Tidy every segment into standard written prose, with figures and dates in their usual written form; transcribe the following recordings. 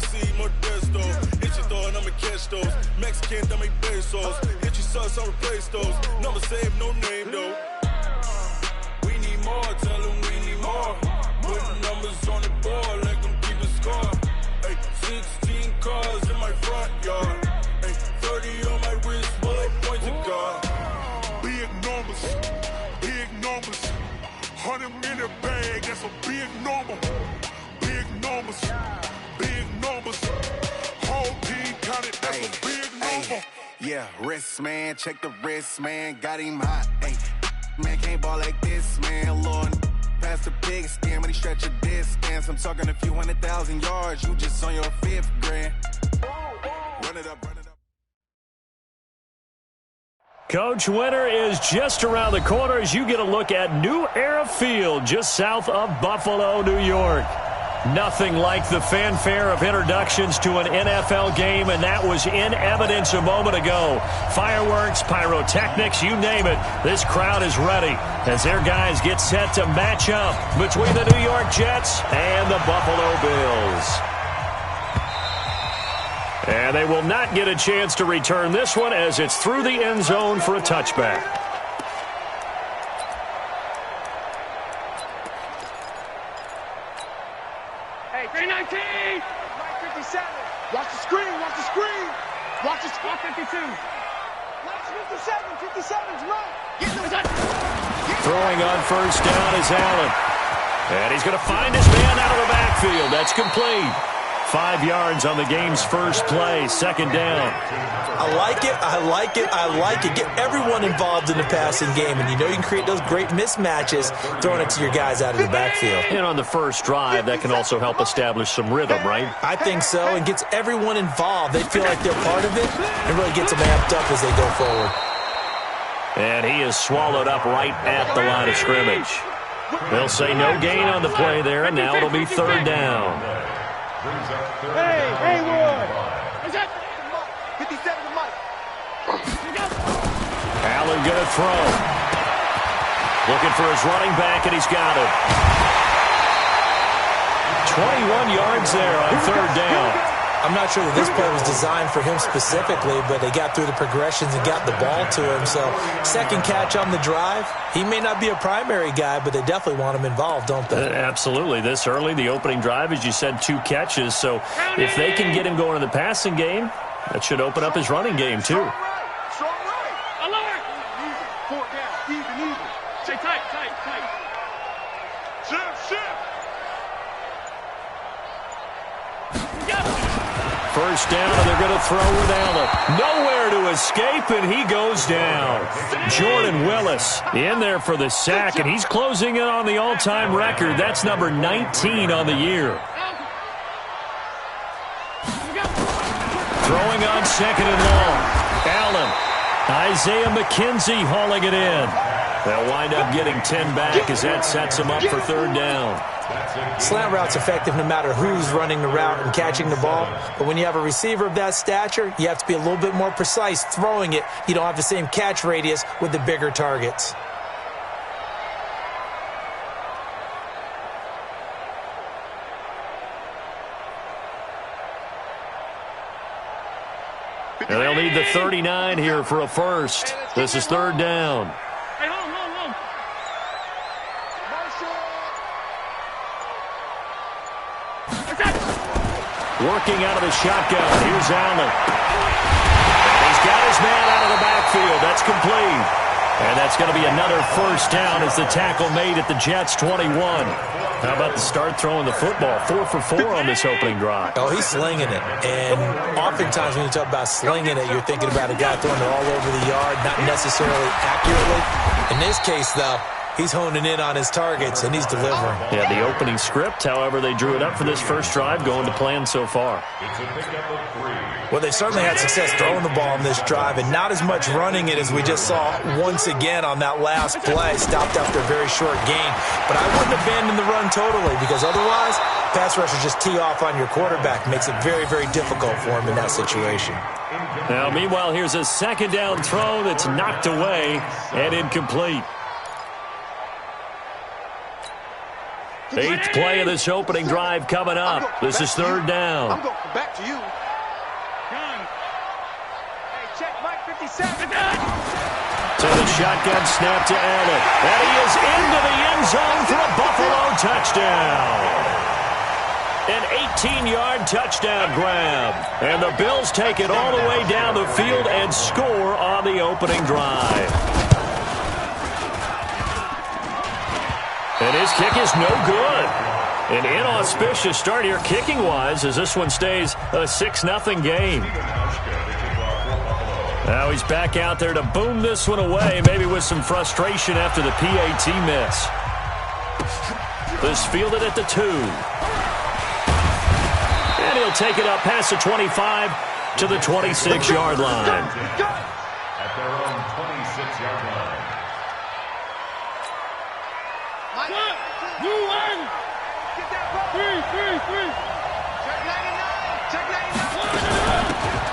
see Modesto. Hit your throw and I'ma catch those. Mexican, dame pesos. Hit your sus, I'll replace those. Number save, no name though. We need more, tell them we need more. Putting numbers on the board, let them keep a score. Ay, 16 cars in my front yard. Ay, 30 on my wrist, bullet points of God. Big numbers, big numbers. 100 in a bag, that's a big number. Big numbers, big numbers. Whole team counted, that's a big number. Yeah, wrist man, check the wrist man, got him hot. Ay, man can't ball like this, man. Lord, past the pig skin when he stretch a distance. I'm talking a few 100,000 yards, you just on your 5th grand. Run it up, run it up. Coach, winter is just around the corner as you get a look at New Era Field just south of Buffalo, New York. Nothing like the fanfare of introductions to an NFL game, and that was in evidence a moment ago. Fireworks, pyrotechnics, you name it. This crowd is ready as their guys get set to match up between the New York Jets and the Buffalo Bills. And they will not get a chance to return this one as it's through the end zone for a touchback. Hey, 319! Right 57. Watch the screen, watch the screen. Watch the screen. 52. Watch 57, 57's right. Throwing on first down is Allen. And he's going to find his man out of the backfield. That's complete. 5 yards on the game's first play, second down. I like it, I like it, I like it. Get everyone involved in the passing game, and you know you can create those great mismatches throwing it to your guys out of the backfield. And on the first drive, that can also help establish some rhythm, right? I think so, and gets everyone involved. They feel like they're part of it, and really gets them amped up as they go forward. And he is swallowed up right at the line of scrimmage. They'll say no gain on the play there, and now it'll be third down. Hey, Haywood! 57 to Mike. Allen going to throw. Looking for his running back, and he's got it. 21 yards there on third down. I'm not sure that this play was designed for him specifically, but they got through the progressions and got the ball to him. So second catch on the drive. He may not be a primary guy, but they definitely want him involved, don't they? Absolutely. This early, the opening drive, as you said, 2 catches. So if they can get him going in the passing game, that should open up his running game too. First down, and they're going to throw with Allen. Nowhere to escape, and he goes down. Jordan Willis in there for the sack, and he's closing in on the all-time record. That's number 19 on the year. Throwing on second and long. Allen. Isaiah McKenzie hauling it in. They'll wind up getting 10 back as that sets him up for third down. Slant route's effective no matter who's running the route and catching the ball. But when you have a receiver of that stature, you have to be a little bit more precise throwing it. You don't have the same catch radius with the bigger targets. And they'll need the 39 here for a first. This is third down. Working out of the shotgun. Here's Allen. And he's got his man out of the backfield. That's complete. And that's going to be another first down as the tackle made at the Jets' 21. How about the start throwing the football? 4 for 4 on this opening drive. Oh, he's slinging it. And oftentimes when you talk about slinging it, you're thinking about a guy throwing it all over the yard, not necessarily accurately. In this case, though, he's honing in on his targets, and he's delivering. Yeah, the opening script, however, they drew it up for this first drive, going to plan so far. Well, they certainly had success throwing the ball on this drive, and not as much running it as we just saw once again on that last play. Stopped after a very short gain. But I wouldn't abandon the run totally, because otherwise, pass rushers just tee off on your quarterback. Makes it very, very difficult for him in that situation. Now, meanwhile, here's a second down throw that's knocked away and incomplete. 8th play of this opening drive coming up. This is 3rd down. I'm going back to you. Hey, check Mike 57. To the shotgun snap to Allen. And he is into the end zone for a Buffalo touchdown. An 18-yard touchdown grab. And the Bills take it all the way down the field and score on the opening drive. And his kick is no good. An inauspicious start here kicking-wise as this one stays a 6-0 game. Now he's back out there to boom this one away, maybe with some frustration after the PAT miss. This fielded at the 2. And he'll take it up past the 25 to the 26-yard line. At their own 26-yard line.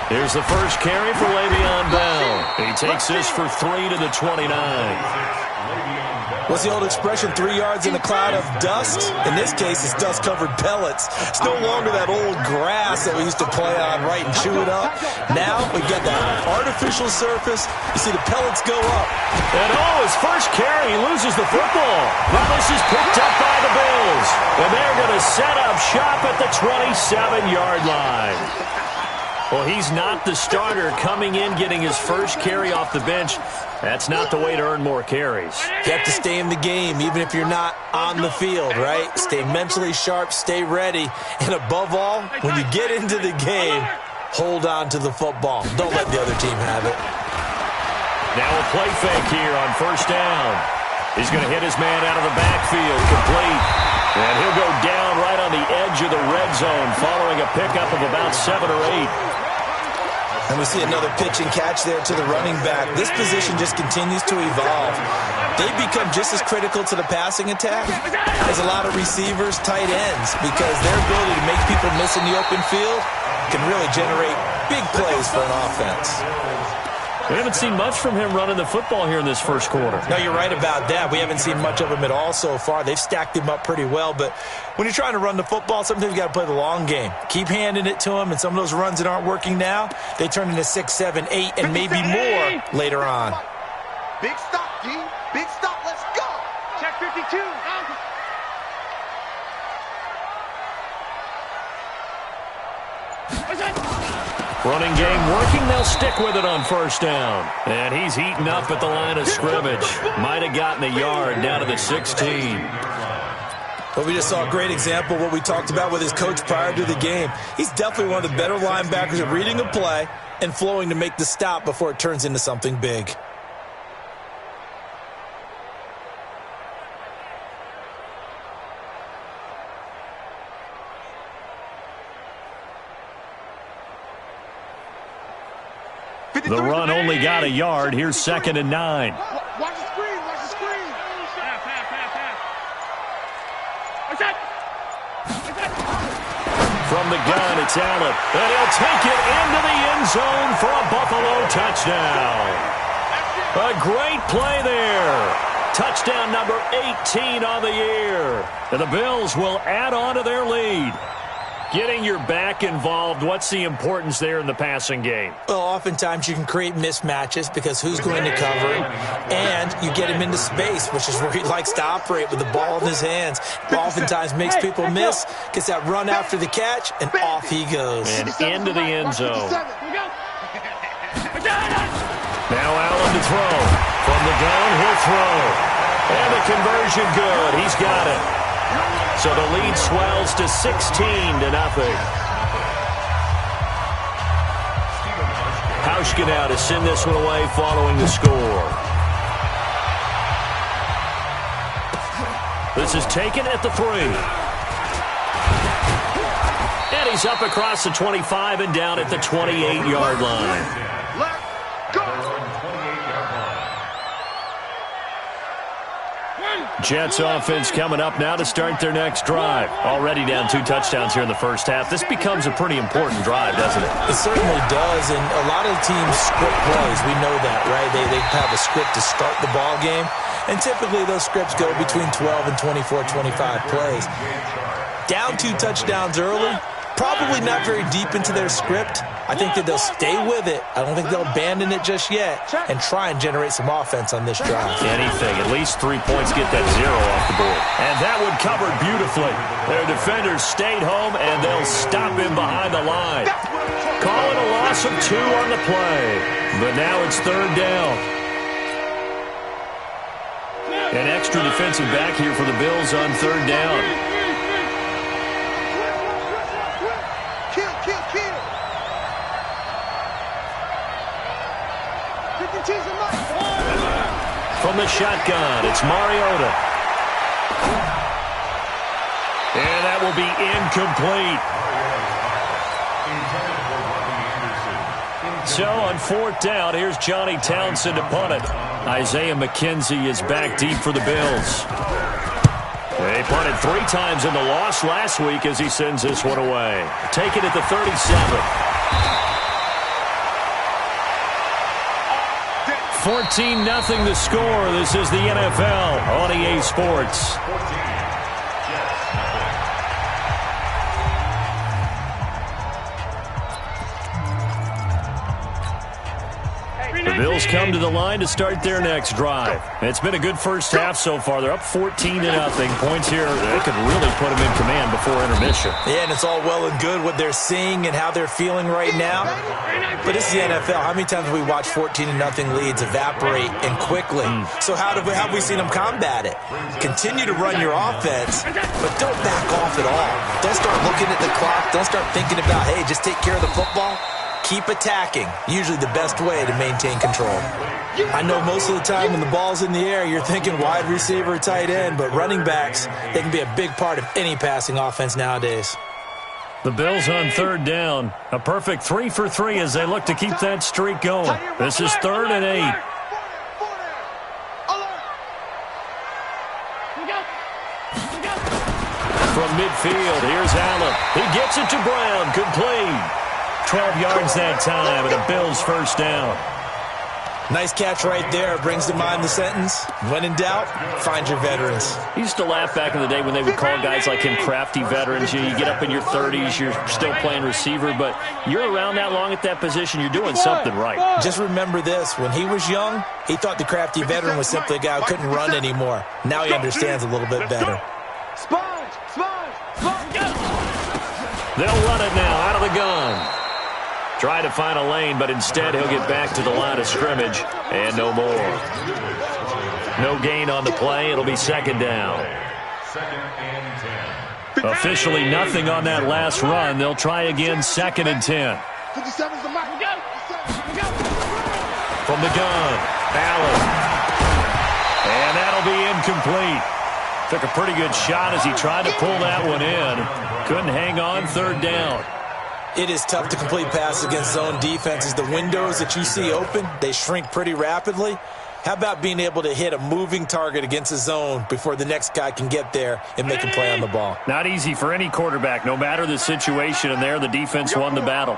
Here's the first carry for Le'Veon Bell. He takes this for 3 to the 29. What's the old expression, 3 yards in a cloud of dust? In this case, it's dust-covered pellets. It's no longer that old grass that we used to play on, right, and chew it up. Now we get that artificial surface. You see the pellets go up. And his first carry, he loses the football. Now this is picked up by the Bills. And they're going to set up shop at the 27-yard line. Well, he's not the starter coming in, getting his first carry off the bench. That's not the way to earn more carries. You have to stay in the game, even if you're not on the field, right? Stay mentally sharp, stay ready. And above all, when you get into the game, hold on to the football. Don't let the other team have it. Now a play fake here on 1st down. He's going to hit his man out of the backfield, complete. And he'll go down right on the edge of the red zone following a pickup of about 7 or 8. And we see another pitch and catch there to the running back. This position just continues to evolve. They become just as critical to the passing attack as a lot of receivers, tight ends, because their ability to make people miss in the open field can really generate big plays for an offense. We haven't seen much from him running the football here in this first quarter. No, you're right about that. We haven't seen much of him at all so far. They've stacked him up pretty well, but when you're trying to run the football, sometimes you got to play the long game. Keep handing it to him, and some of those runs that aren't working now, they turn into 6, 7, 8, and maybe more later on. Big stop, D. Big stop. Let's go. Check 52. Running game working. They'll stick with it on 1st down. And he's heating up at the line of scrimmage. Might have gotten a yard down to the 16. Well, we just saw a great example of what we talked about with his coach prior to the game. He's definitely one of the better linebackers at reading a play and flowing to make the stop before it turns into something big. The run only got a yard. Here's 2nd and 9. Watch the screen. Watch the screen. From the gun, it's Allen. And he'll take it into the end zone for a Buffalo touchdown. A great play there. Touchdown number 18 on the year. And the Bills will add on to their lead. Getting your back involved, what's the importance there in the passing game? Well, oftentimes you can create mismatches because who's going to cover him, and you get him into space, which is where he likes to operate with the ball in his hands. Oftentimes makes people miss, gets that run after the catch, and off he goes. And into the end zone. Now Allen to throw. From the gun, he'll throw. And the conversion good. He's got it. So the lead swells to 16-0. Hauschka now to send this one away following the score. This is taken at the 3. And he's up across the 25 and down at the 28-yard line. Jets offense coming up now to start their next drive. Already down 2 touchdowns here in the first half. This becomes a pretty important drive, doesn't it? It certainly does, and a lot of teams script plays. We know that, right? They have a script to start the ball game, and typically those scripts go between 12 and 24, 25 plays. Down 2 touchdowns early, probably not very deep into their script. I think that they'll stay with it. I don't think they'll abandon it just yet and try and generate some offense on this drive. Anything. At least 3 points, get that 0 off the board. And that one covered beautifully. Their defenders stayed home, and they'll stop him behind the line. Call it a loss of 2 on the play. But now it's 3rd down. An extra defensive back here for the Bills on 3rd down. From the shotgun, it's Mariota. And that will be incomplete. So on 4th down, here's Johnny Townsend to punt it. Isaiah McKenzie is back deep for the Bills. They punted 3 times in the loss last week as he sends this one away. Take it at the 37. 14-0 the score. This is the NFL on EA Sports. The Bills come to the line to start their next drive. It's been a good first half so far. They're up 14-0. Points here, they could really put them in command before intermission. Yeah, and it's all well and good what they're seeing and how they're feeling right now. But it's the NFL. How many times have we watched 14-0 leads evaporate and quickly? So how have we seen them combat it? Continue to run your offense, but don't back off at all. Don't start looking at the clock. Don't start thinking about, hey, just take care of the football. Keep attacking. Usually the best way to maintain control. I know most of the time when the ball's in the air, you're thinking wide receiver, tight end, but running backs, they can be a big part of any passing offense nowadays. The Bills on 3rd down. A perfect 3 for 3 as they look to keep that streak going. This is 3rd and 8. From midfield, here's Allen. He gets it to Brown. Complete. 12 yards that time, and a Bills 1st down. Nice catch right there. Brings to mind the sentence, when in doubt, find your veterans. I used to laugh back in the day when they would call guys like him crafty veterans. You get up in your 30s, you're still playing receiver, but you're around that long at that position, you're doing something right. Just remember this. When he was young, he thought the crafty veteran was simply a guy who couldn't run anymore. Now he understands a little bit better. Sponge, sponge, sponge, go! They'll run it now out of the gun. Try to find a lane, but instead he'll get back to the line of scrimmage, and no more. No gain on the play. It'll be 2nd down. 2nd and 10. Officially nothing on that last run. They'll try again, 2nd and 10. 57's the mark. Go! From the gun, Allen. And that'll be incomplete. Took a pretty good shot as he tried to pull that one in. Couldn't hang on, 3rd down. It is tough to complete passes against zone defenses. The windows that you see open, they shrink pretty rapidly. How about being able to hit a moving target against a zone before the next guy can get there and make a play on the ball? Not easy for any quarterback, no matter the situation, and there the defense won the battle.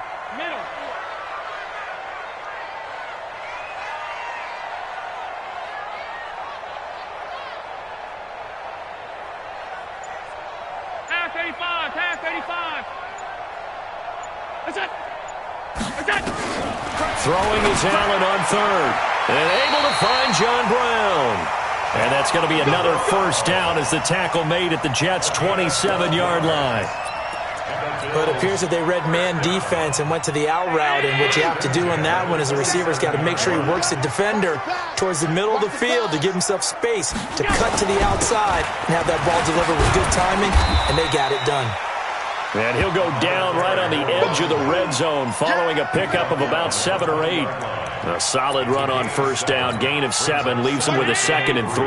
Throwing is Allen on 3rd. And able to find John Brown. And that's going to be another 1st down as the tackle made at the Jets' 27-yard line. Well, it appears that they read man defense and went to the out route, and what you have to do on that one is the receiver's got to make sure he works the defender towards the middle of the field to give himself space to cut to the outside and have that ball delivered with good timing, and they got it done. And he'll go down right on the edge of the red zone following a pickup of about 7 or 8. A solid run on 1st down. Gain of 7 leaves him with a 2nd and 3.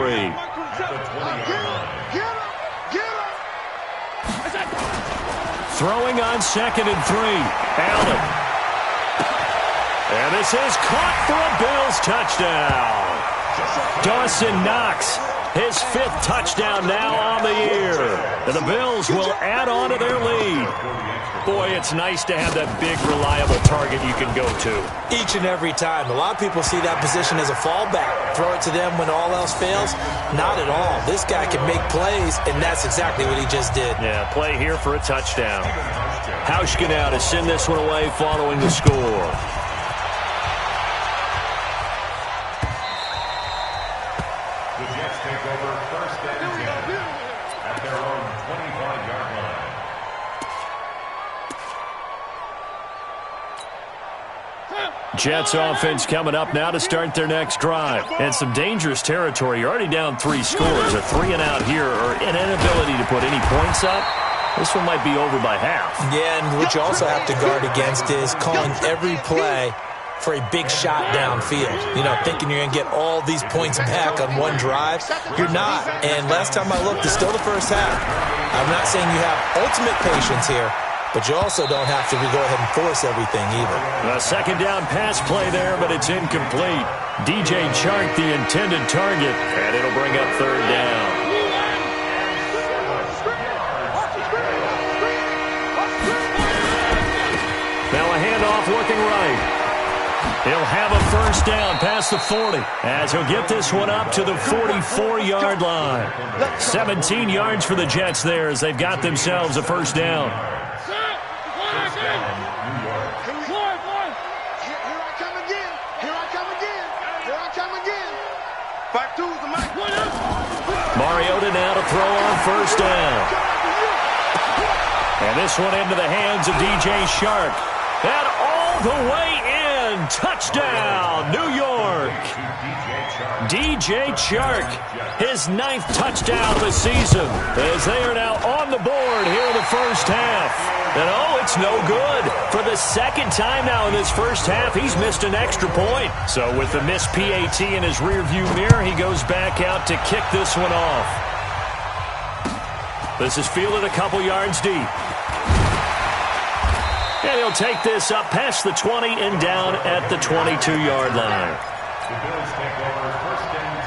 Throwing on 2nd and 3. Allen. And this is caught for a Bills touchdown. Dawson Knox, his 5th touchdown now on the year. And the Bills will add on to their lead. Boy, it's nice to have that big, reliable target you can go to. Each and every time. A lot of people see that position as a fallback. Throw it to them when all else fails. Not at all. This guy can make plays, and that's exactly what he just did. Yeah, play here for a touchdown. Hauschka now to send this one away following the score. The Jets take over 1st and 10 at their own 25-yard line. Jets offense coming up now to start their next drive. And some dangerous territory. You're already down 3 scores. A 3-and-out here or an inability to put any points up. This one might be over by half. Yeah, and what you also have to guard against is calling every play for a big shot downfield. You know, thinking you're going to get all these points back on one drive. You're not. And last time I looked, it's still the first half. I'm not saying you have ultimate patience here, but you also don't have to go ahead and force everything either. A 2nd down pass play there, but it's incomplete. DJ Chark, the intended target, and it'll bring up 3rd down. Now a handoff looking right. He'll have a 1st down past the 40 as he'll get this one up to the 44-yard line. 17 yards for the Jets there as they've got themselves a 1st down. Mariota now to throw on 1st down. And this one into the hands of DJ Chark. And all the way in. Touchdown, New York. DJ Chark, his 9th touchdown of the season, as they are now on the board here in the first half. And oh, it's no good. For the 2nd time now in this first half, he's missed an extra point. So with the missed PAT in his rearview mirror, he goes back out to kick this one off. This is fielded a couple yards deep. And he'll take this up past the 20 and down at the 22-yard line. The Bills take over 1st and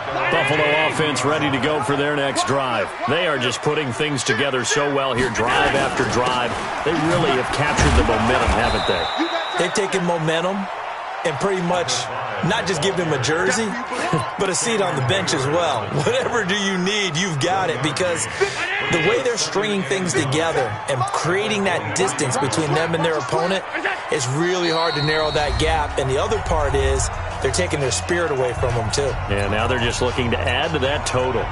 10. Buffalo offense ready to go for their next drive. They are just putting things together so well here, drive after drive. They really have captured the momentum, haven't they? They've taken momentum and pretty much not just give him a jersey, but a seat on the bench as well. Whatever do you need, you've got it, because the way they're stringing things together and creating that distance between them and their opponent is really hard to narrow that gap. And the other part is they're taking their spirit away from them too. Yeah, now they're just looking to add to that total.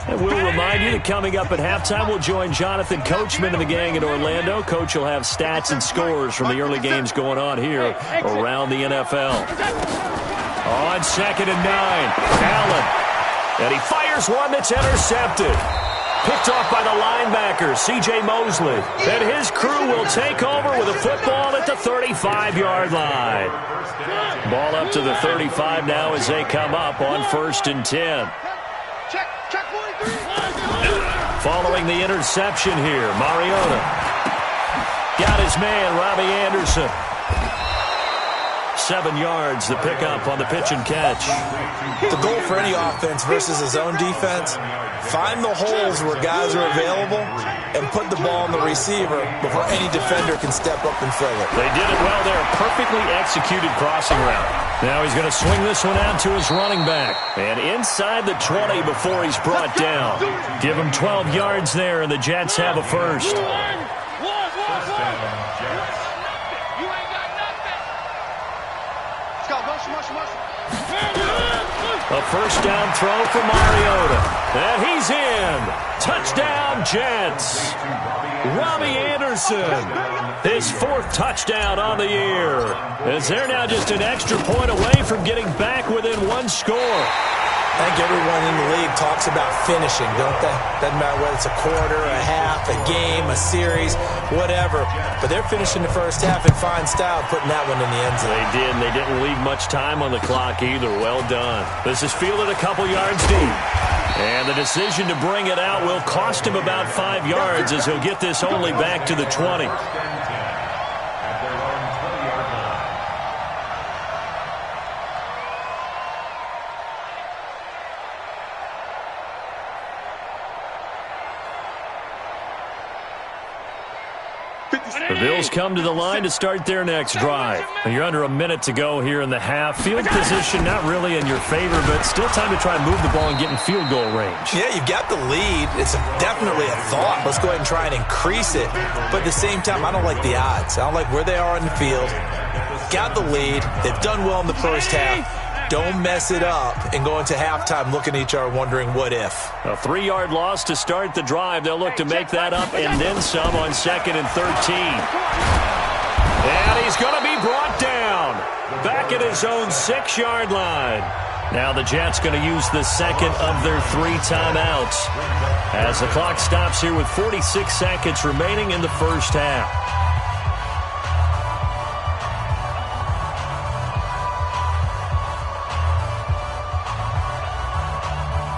And we'll remind you that coming up at halftime, we'll join Jonathan Coachman and the gang in Orlando. Coach will have stats and scores from the early games going on here around the NFL. On 2nd and 9, Allen. And he fires one that's intercepted. Picked off by the linebacker, C.J. Mosley. And his crew will take over with a football at the 35-yard line. Ball up to the 35 now as they come up on 1st and 10. Following the interception here, Mariota got his man, Robbie Anderson. 7 yards, the pickup on the pitch and catch. The goal for any offense versus his own defense, find the holes where guys are available and put the ball on the receiver before any defender can step up and fill it. They did it well there, perfectly executed crossing route. Now he's going to swing this one out to his running back. And inside the 20 before he's brought down. Give him 12 yards there, and the Jets have a 1st. A 1st down throw for Mariota. And he's in. Touchdown, Jets. Robbie Anderson, his 4th touchdown on the year. As they're now just an extra point away from getting back within 1 score. I think everyone in the league talks about finishing, don't they? Doesn't matter whether it's a quarter, a half, a game, a series, whatever. But they're finishing the first half in fine style, putting that one in the end zone. They did, and they didn't leave much time on the clock either. Well done. This is fielded a couple yards deep. And the decision to bring it out will cost him about 5 yards as he'll get this only back to the 20. The Bills come to the line to start their next drive. You're under a minute to go here in the half. Field position not really in your favor, but still time to try and move the ball and get in field goal range. Yeah, you've got the lead. It's definitely a thought. Let's go ahead and try and increase it. But at the same time, I don't like the odds. I don't like where they are on the field. Got the lead. They've done well in the first half. Don't mess it up and go into halftime looking at each other wondering what if. A 3-yard loss to start the drive. They'll look to make that up and then some on 2nd and 13. And he's going to be brought down back at his own 6-yard line. Now the Jets going to use the second of their 3 timeouts as the clock stops here with 46 seconds remaining in the first half.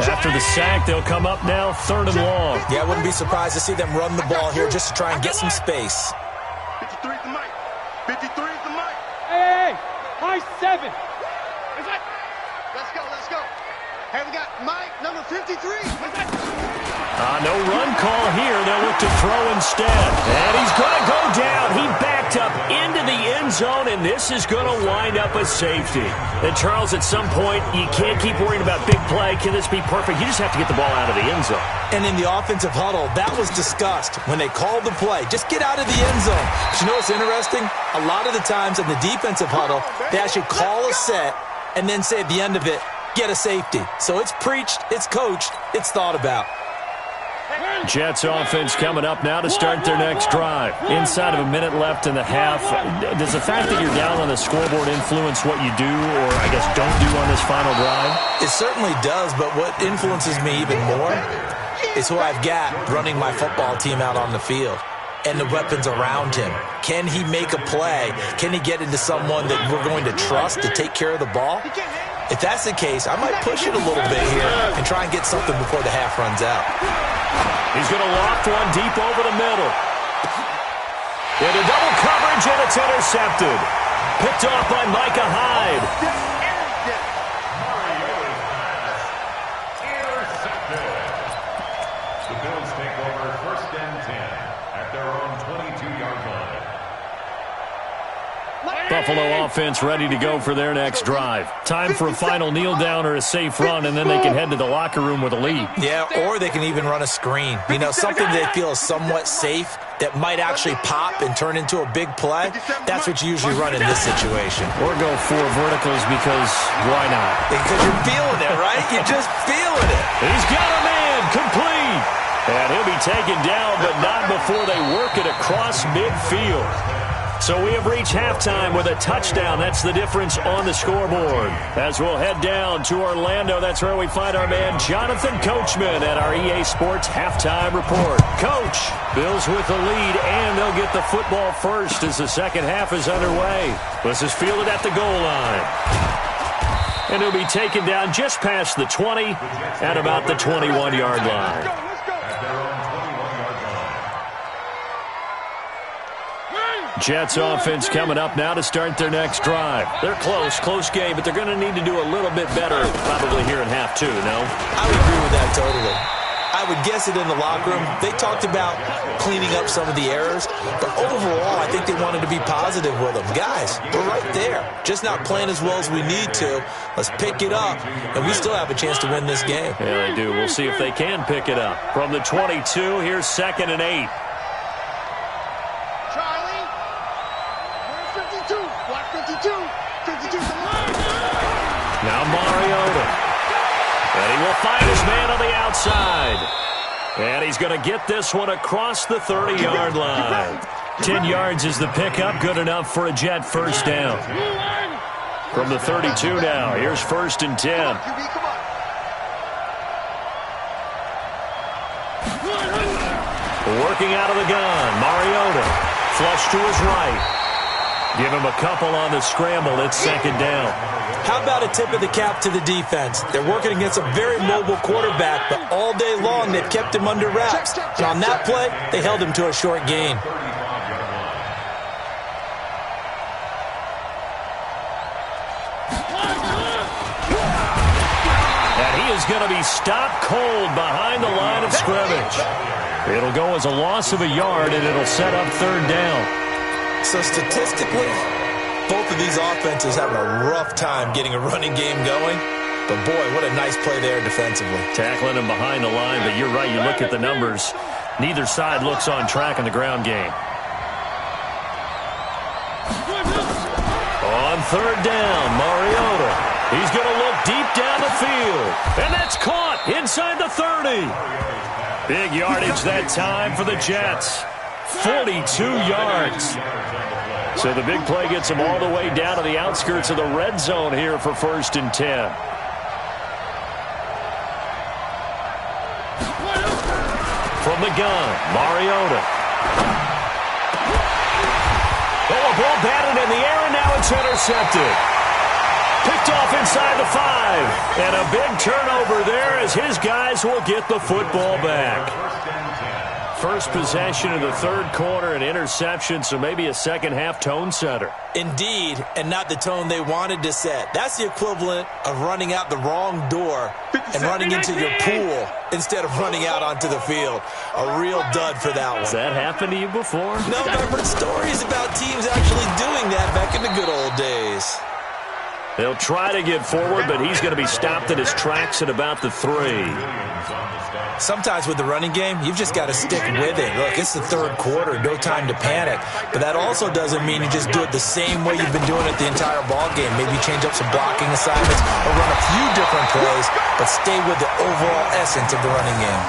After the sack, they'll come up now 3rd and long. Yeah, I wouldn't be surprised to see them run the ball here just to try and get some space. 53 is the mic. 53 is the mic. Hey, high 7. Let's go, let's go. Hey, we got Mike, number 53. No run call here. They'll look to throw instead. And he's going to go down. He backed up into the end zone, and this is going to wind up a safety. And, Charles, at some point, you can't keep worrying about big play. Can this be perfect? You just have to get the ball out of the end zone. And in the offensive huddle, that was discussed when they called the play. Just get out of the end zone. But you know what's interesting? A lot of the times in the defensive huddle, they actually call a set and then say at the end of it, get a safety. So it's preached, it's coached, it's thought about. Jets offense coming up now to start their next drive. Inside of a minute left in the half. Does the fact that you're down on the scoreboard influence what you do or, I guess, don't do on this final drive? It certainly does, but what influences me even more is who I've got running my football team out on the field and the weapons around him. Can he make a play? Can he get into someone that we're going to trust to take care of the ball? If that's the case, I might push it a little bit here and try and get something before the half runs out. He's going to loft one deep over the middle. Into double coverage, and it's intercepted. Picked off by Micah Hyde. Intercepted. The Bills take over 1st and 10 at their own 22-yard line. Buffalo offense ready to go for their next drive. Time for a final kneel down or a safe run, and then they can head to the locker room with a lead. Yeah, or they can even run a screen. You know, something they feel is somewhat safe that might actually pop and turn into a big play. That's what you usually run in this situation. Or go 4 verticals because why not? Because you're feeling it, right? You're just feeling it. He's got a man complete. And he'll be taken down, but not before they work it across midfield. So we have reached halftime with a touchdown. That's the difference on the scoreboard. As we'll head down to Orlando, that's where we find our man Jonathan Coachman at our EA Sports Halftime Report. Coach, Bills with the lead, and they'll get the football first as the second half is underway. This is fielded at the goal line. And he'll be taken down just past the 20 at about the 21-yard line. Jets offense coming up now to start their next drive. They're close game, but they're going to need to do a little bit better probably here in half 2, no? I would agree with that totally. I would guess it in the locker room. They talked about cleaning up some of the errors, but overall, I think they wanted to be positive with them. Guys, we're right there. Just not playing as well as we need to. Let's pick it up, and we still have a chance to win this game. Yeah, they do. We'll see if they can pick it up. From the 22, here's 2nd and 8. Now Mariota. And he will find his man on the outside. And he's going to get this one across the 30-yard line. 10 yards is the pickup. Good enough for a Jet first down. From the 32 now, here's 1st and 10. Working out of the gun, Mariota. Flush to his right. Give him a couple on the scramble. It's second down. How about a tip of the cap to the defense? They're working against a very mobile quarterback, but all day long they've kept him under wraps. And on that play, they held him to a short gain. And he is going to be stopped cold behind the line of scrimmage. It'll go as a loss of a yard, and it'll set up third down. So statistically, both of these offenses having a rough time getting a running game going. But boy, what a nice play there defensively. Tackling him behind the line, but you're right, you look at the numbers. Neither side looks on track in the ground game. On third down, Mariota. He's going to look deep down the field. And that's caught inside the 30. Big yardage that time for the Jets. 42 yards. So the big play gets them all the way down to the outskirts of the red zone here for 1st and 10. From the gun, Mariota. Oh, a ball batted in the air, and now it's intercepted. Picked off inside the 5. And a big turnover there as his guys will get the football back. First possession of the third quarter, an interception, so maybe a second-half tone setter. Indeed, and not the tone they wanted to set. That's the equivalent of running out the wrong door and running into your pool instead of running out onto the field. A real dud for that one. Has that happened to you before? No, but I've heard stories about teams actually doing that back in the good old days. They'll try to get forward, but he's going to be stopped in his tracks at about the 3. Sometimes with the running game, you've just got to stick with it. Look, it's the third quarter, no time to panic. But that also doesn't mean you just do it the same way you've been doing it the entire ball game. Maybe change up some blocking assignments or run a few different plays, but stay with the overall essence of the running game.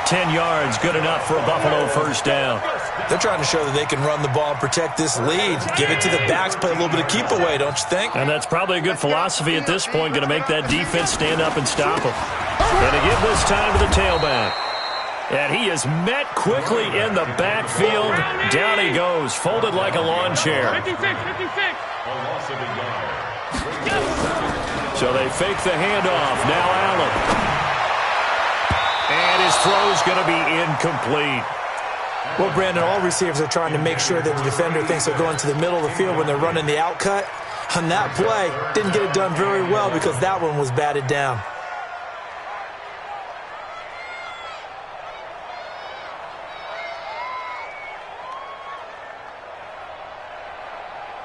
10 yards, good enough for a Buffalo first down. They're trying to show that they can run the ball and protect this lead. Give it to the backs, play a little bit of keep away, don't you think? And that's probably a good philosophy at this point, going to make that defense stand up and stop them. Going to give this time to the tailback. And he is met quickly in the backfield. Down he goes, folded like a lawn chair. 56, 56. So they fake the handoff. Now Allen. And his throw's going to be incomplete. Well, Brandon, all receivers are trying to make sure that the defender thinks they're going to the middle of the field when they're running the out cut. On that play, didn't get it done very well because that one was batted down.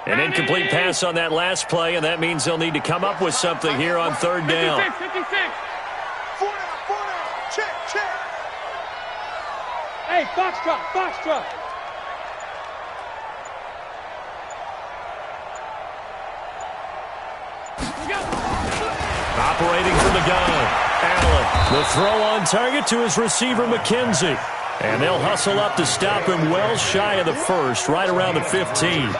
An incomplete pass on that last play, and that means they'll need to come up with something here on third down. 56, 56. 4 down. Check. Hey, box truck. Operating from the gun, Allen. The throw on target to his receiver, McKenzie. And they'll hustle up to stop him well shy of the first, right around the 15.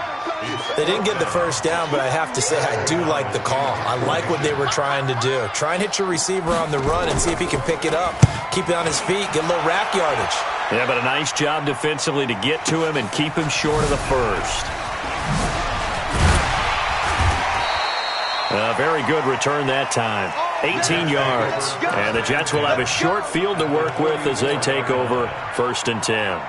They didn't get the first down, but I have to say I do like the call. I like what they were trying to do. Try and hit your receiver on the run and see if he can pick it up. Keep it on his feet, get a little rack yardage. Yeah, but a nice job defensively to get to him and keep him short of the first. A very good return that time. 18 yards. And the Jets will have a short field to work with as they take over 1st and 10.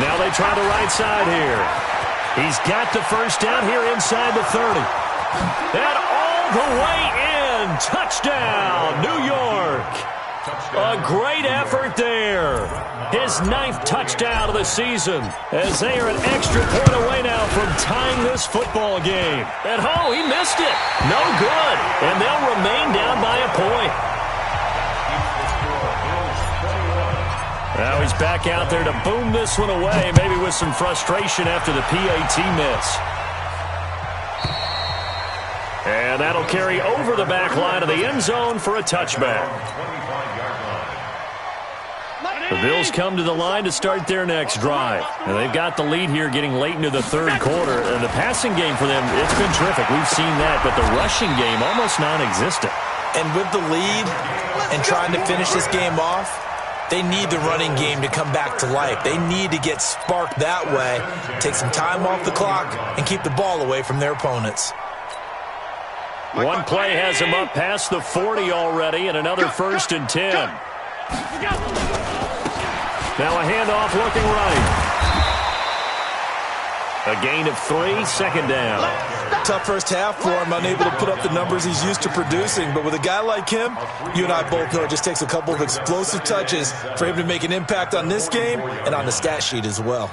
Now they try the right side here. He's got the first down here inside the 30. And all the way in. Touchdown, New York. A great effort there. His 9th touchdown of the season as they are an extra point away now from tying this football game. And he missed it. No good. And they'll remain down by a point. Now he's back out there to boom this one away, maybe with some frustration after the PAT miss. And that'll carry over the back line of the end zone for a touchback. The Bills come to the line to start their next drive. And they've got the lead here getting late into the third quarter. And the passing game for them, it's been terrific. We've seen that. But the rushing game, almost non-existent. And with the lead and trying to finish this game off, they need the running game to come back to life. They need to get sparked that way, take some time off the clock, and keep the ball away from their opponents. One play has him up past the 40 already, and another 1st and 10. Now a handoff looking right. A gain of 3, second down. Tough first half for him, unable to put up the numbers he's used to producing. But with a guy like him, you and I both know it just takes a couple of explosive touches for him to make an impact on this game and on the stat sheet as well.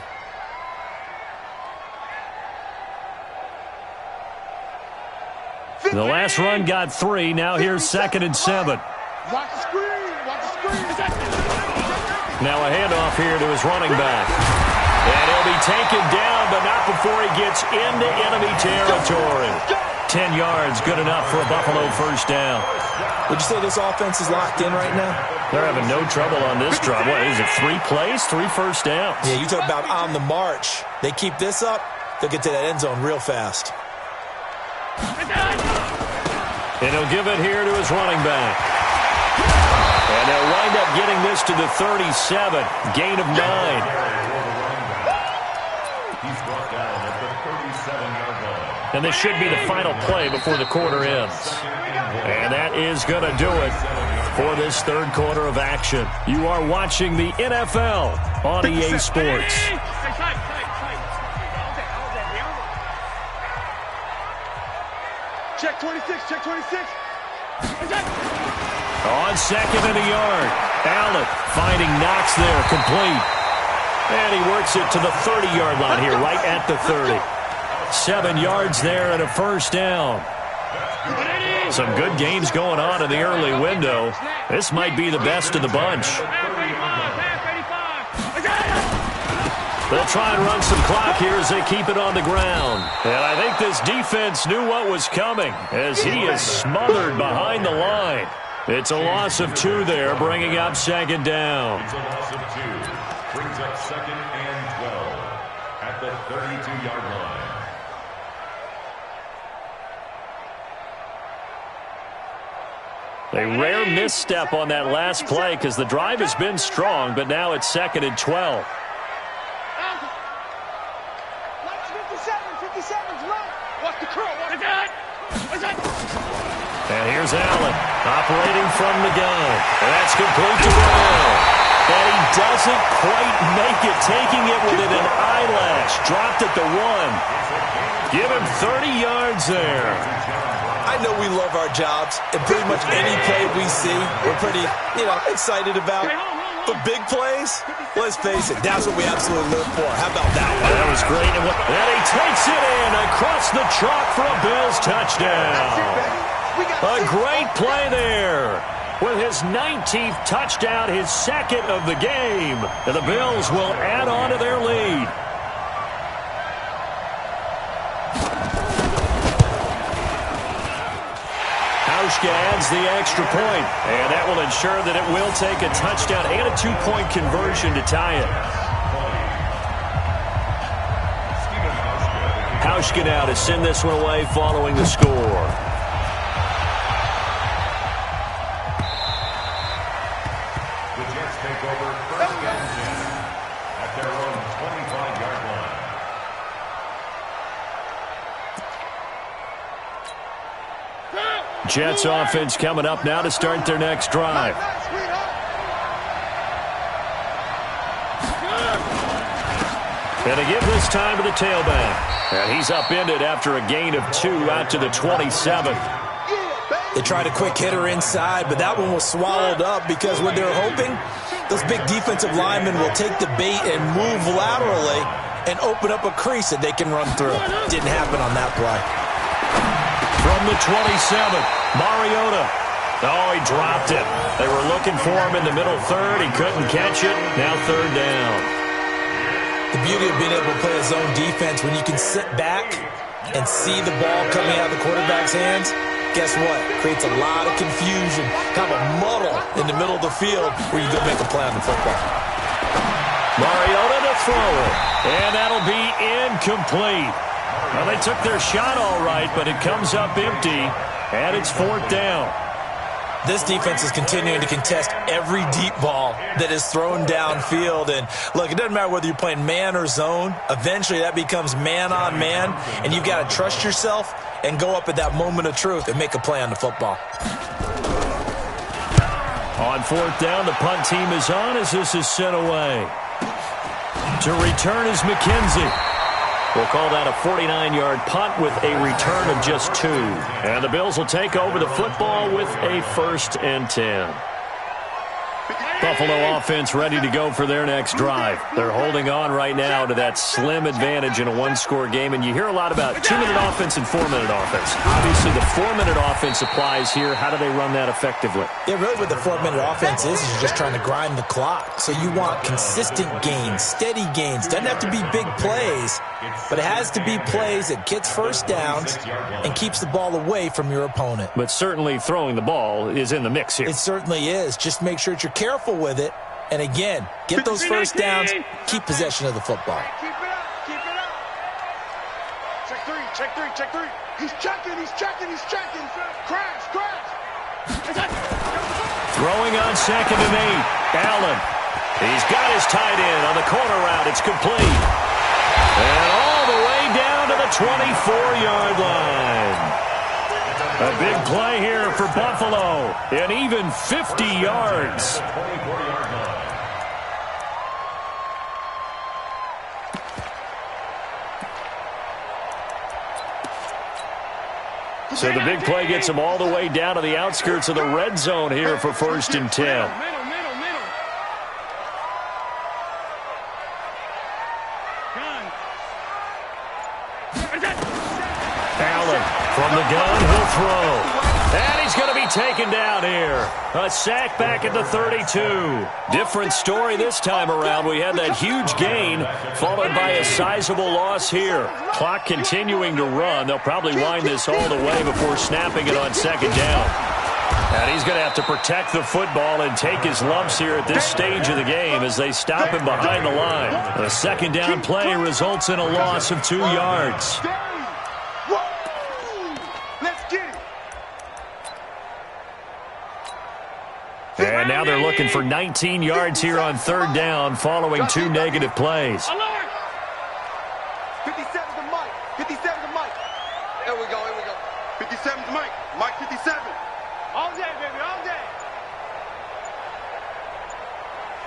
The last run got 3. Now here's 2nd and 7. Watch the screen. Watch the screen. Now a handoff here to his running back. And he'll be taken down, but not before he gets into enemy territory. 10 yards, good enough for a Buffalo first down. Would you say this offense is locked in right now? They're having no trouble on this drive. What is it, 3 plays, 3 first downs? Yeah, you talk about on the march. They keep this up, they'll get to that end zone real fast. And he'll give it here to his running back. And they'll wind up getting this to the 37. Gain of 9. He's brought down at the 37-yard line. And this should be the final play before the quarter ends. And that is going to do it for this third quarter of action. You are watching the NFL on EA Sports. Check 26, check 26. On 2nd and a yard. Allen finding Knox there, complete. And he works it to the 30-yard line here, right at the 30. 7 yards there and a first down. Some good games going on in the early window. This might be the best of the bunch. They'll try and run some clock here as they keep it on the ground. And I think this defense knew what was coming as he is smothered behind the line. It's a loss of 2 there, bringing up 2nd down. It's a loss of 2. Brings up 2nd and 12 at the 32-yard line. A rare misstep on that last play because the drive has been strong, but now it's 2nd and 12. 57's right. Watch the curl. Watch that. And here's Allen operating from the gun. And that's complete to Brown. And he doesn't quite make it, taking it within an eyelash. Dropped at the 1. Give him 30 yards there. I know we love our jobs, and pretty much any play we see, we're pretty, excited about. But big plays, let's face it, that's what we absolutely live for. How about that one? That was great. And he takes it in across the chalk for a Bills touchdown. A great play there. With his 19th touchdown, his 2nd of the game. And the Bills will add on to their lead. Hauschka adds the extra point, and that will ensure that it will take a touchdown and a 2-point conversion to tie it. Hauschka now to send this one away following the score. The Jets take over 1st and 10 at their own 25-yard line. Jets offense coming up now to start their next drive. And to give this time to the tailback. And he's upended after a gain of 2 out to the 27. They tried a quick hitter inside, but that one was swallowed up because what they're hoping, those big defensive linemen will take the bait and move laterally and open up a crease that they can run through. Didn't happen on that play. From the 27, Mariota. Oh, he dropped it. They were looking for him in the middle third. He couldn't catch it. Now 3rd down. The beauty of being able to play a zone defense when you can sit back and see the ball coming out of the quarterback's hands, guess what? Creates a lot of confusion, kind of a muddle in the middle of the field where you go make a play on the football. Mariota to throw it, and that'll be incomplete. Well, they took their shot all right, but it comes up empty, and it's 4th down. This defense is continuing to contest every deep ball that is thrown downfield. And, look, it doesn't matter whether you're playing man or zone. Eventually, that becomes man-on-man, and you've got to trust yourself and go up at that moment of truth and make a play on the football. On 4th down, the punt team is on as this is sent away. To return is McKenzie. We'll call that a 49-yard punt with a return of just 2. And the Bills will take over the football with a 1st and 10. Buffalo offense ready to go for their next drive. They're holding on right now to that slim advantage in a one-score game. And you hear a lot about 2-minute offense and 4-minute offense. Obviously, the 4-minute offense applies here. How do they run that effectively? Yeah, really what the 4-minute offense is you're just trying to grind the clock. So you want consistent gains, steady gains. Doesn't have to be big plays, but it has to be plays that gets first downs and keeps the ball away from your opponent. But certainly throwing the ball is in the mix here. It certainly is. Just make sure that you're careful with it. And again, get those first downs, keep possession of the football. Keep it up, keep it up. Check 3, check 3, check 3. He's checking, he's checking, he's checking. Crash, crash. Throwing on 2nd and 8. Allen. He's got his tight end on the corner route. It's complete. And all the way down to the 24-yard line. A big play here for Buffalo. And even 50 yards. So the big play gets them all the way down to the outskirts of the red zone here for 1st and 10. Allen from the gun, he'll throw. And he's going to be taken down here. A sack back at the 32. Different story this time around. We had that huge gain followed by a sizable loss here. Clock continuing to run. They'll probably wind this all the way before snapping it on 2nd down. And he's going to have to protect the football and take his lumps here at this stage of the game as they stop him behind the line. A 2nd down play results in a loss of 2 yards. And now they're looking for 19 yards here on 3rd down following 2 negative plays. 57 to Mike. 57 to Mike. There we go, here we go. 57 to Mike. Mike 57. All day, baby, all day.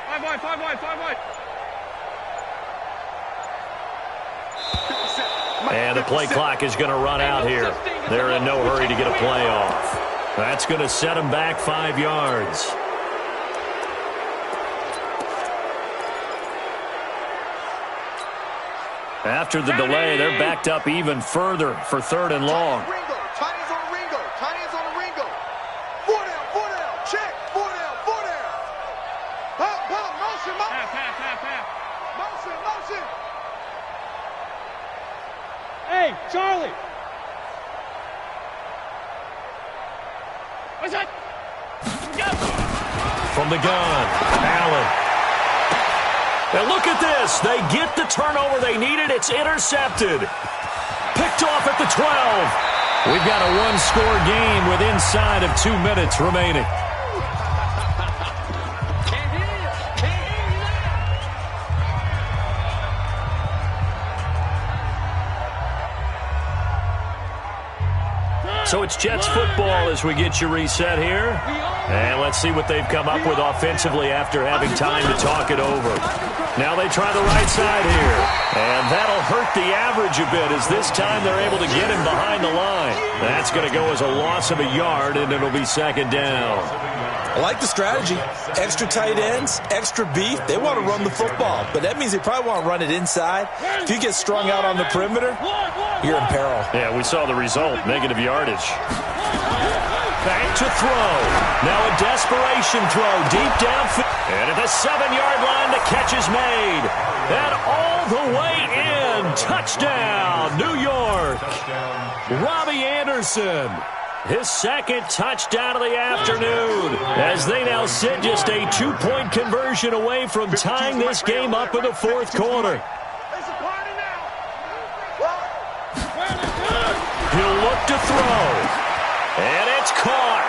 5 wide, 5 wide, 5 wide. And the play clock is going to run out here. They're in no hurry to get a play off. That's going to set them back 5 yards. After the delay, they're backed up even further for 3rd and long. Tiny's on the Ringo. Tiny's on the Ringo. 4 down, 4 down. Check. 4 down, 4 down. Pump, motion, motion. Half. Motion, motion. Hey, Charlie. What's that? From the gun, Allen. And look at this. They get the turnover they needed. It's intercepted. Picked off at the 12. We've got a one-score game with inside of 2 minutes remaining. So it's Jets football as we get you reset here. And let's see what they've come up with offensively after having time to talk it over. Now they try the right side here. And that'll hurt the average a bit as this time they're able to get him behind the line. That's going to go as a loss of a yard, and it'll be 2nd down. I like the strategy. Extra tight ends, extra beef. They want to run the football, but that means they probably want to run it inside. If you get strung out on the perimeter, you're in peril. Yeah, we saw the result, negative yardage. Back to throw. Now a desperation throw deep downfield. And at the 7-yard line, the catch is made. And all the way in. Touchdown, New York. Robbie Anderson. His second touchdown of the afternoon, as they now sit just a 2-point conversion away from tying this game up in the fourth quarter. He'll look to throw, and it's caught.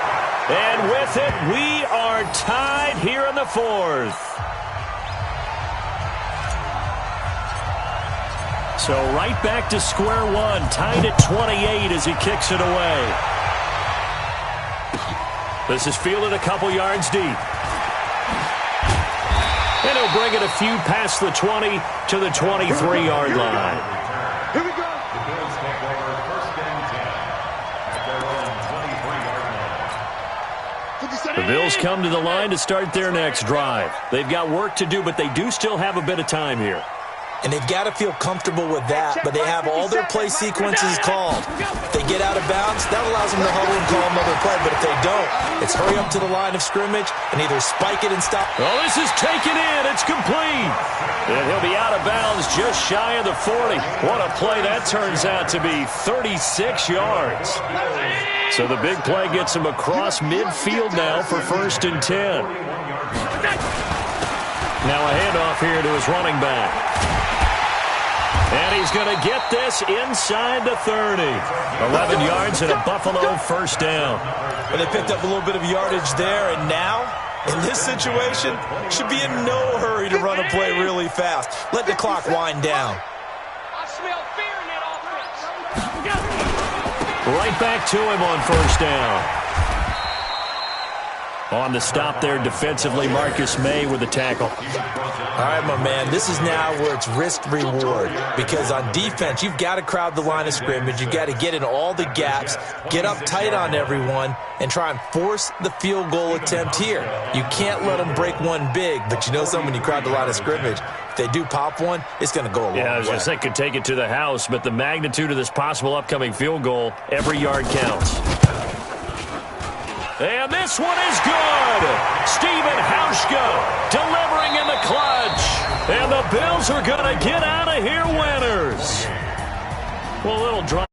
And with it, we are tied here in the fourth. So right back to square one, tied at 28 as he kicks it away. This is fielded a couple yards deep. And he'll bring it a few past the 20 to the 23-yard line. Here we go. The Bills take over first and 10 at their own 23-yard line. The Bills come to the line to start their next drive. They've got work to do, but they do still have a bit of time here. And they've got to feel comfortable with that, but they have all their play sequences called. If they get out of bounds, that allows them to huddle and call another play, but if they don't, it's hurry up to the line of scrimmage and either spike it and stop. Oh, this is taken in. It's complete. And he'll be out of bounds just shy of the 40. What a play that turns out to be, 36 yards. So the big play gets him across midfield now for first and 10. Now a handoff here to his running back. And he's going to get this inside the 30. 11 yards and a Buffalo first down. Well, they picked up a little bit of yardage there, and now, in this situation, should be in no hurry to run a play really fast. Let the clock wind down. I smell fear in that offense. Right back to him on first down. On the stop there defensively, Marcus May with the tackle. All right, my man, this is now where it's risk-reward, because on defense, you've got to crowd the line of scrimmage. You've got to get in all the gaps, get up tight on everyone, and try and force the field goal attempt here. You can't let them break one big, but you know something, when you crowd the line of scrimmage, if they do pop one, it's going to go a long way. Yeah, I was going to say could take it to the house, but the magnitude of this possible upcoming field goal, every yard counts. And this one is good. Steven Hauschka delivering in the clutch. And the Bills are going to get out of here winners. Well, a little drop.